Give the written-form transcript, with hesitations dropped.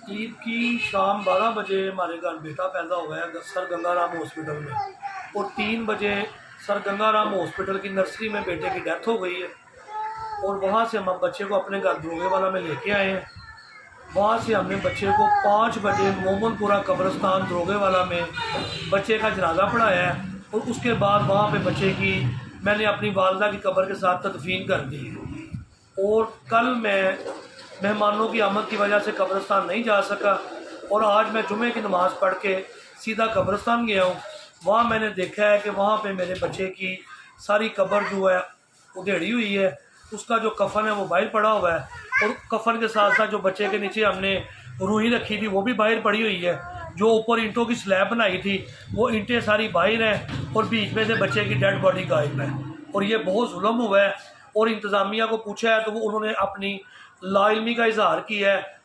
ईद की शाम 12 बजे हमारे घर बेटा पैदा हुआ है सर गंगाराम हॉस्पिटल में, और 3 बजे सर गंगाराम हॉस्पिटल की नर्सरी में बेटे की डेथ हो गई है। और वहाँ से हम बच्चे को अपने घर दरोगेवाला में लेके आए हैं। वहाँ से हमने बच्चे को 5 बजे मोमनपुरा कब्रिस्तान दरोगेवाला में बच्चे का जनाजा पढ़ाया है, और उसके बाद वहाँ पे बच्चे की मैंने अपनी वालदा की कब्र के साथ तदफीन कर दी। और कल मैं मेहमानों की आमद की वजह से कब्रिस्तान नहीं जा सका, और आज मैं जुमे की नमाज़ पढ़ के सीधा कब्रिस्तान गया हूँ। वहाँ मैंने देखा है कि वहाँ पे मेरे बच्चे की सारी कब्र जो है उधेड़ी हुई है, उसका जो कफन है वो बाहर पड़ा हुआ है, और कफन के साथ साथ जो बच्चे के नीचे हमने रूही रखी थी वो भी बाहर पड़ी हुई है। जो ऊपर ईंटों की स्लैब बनाई थी वो ईंटें सारी बाहर हैं, और बीच में से बच्चे की डेड बॉडी गायब है। और ये बहुत जुल्म हुआ है। और इंतज़ामिया को पूछा है तो वो उन्होंने अपनी लाइल्मी का इजहार किया है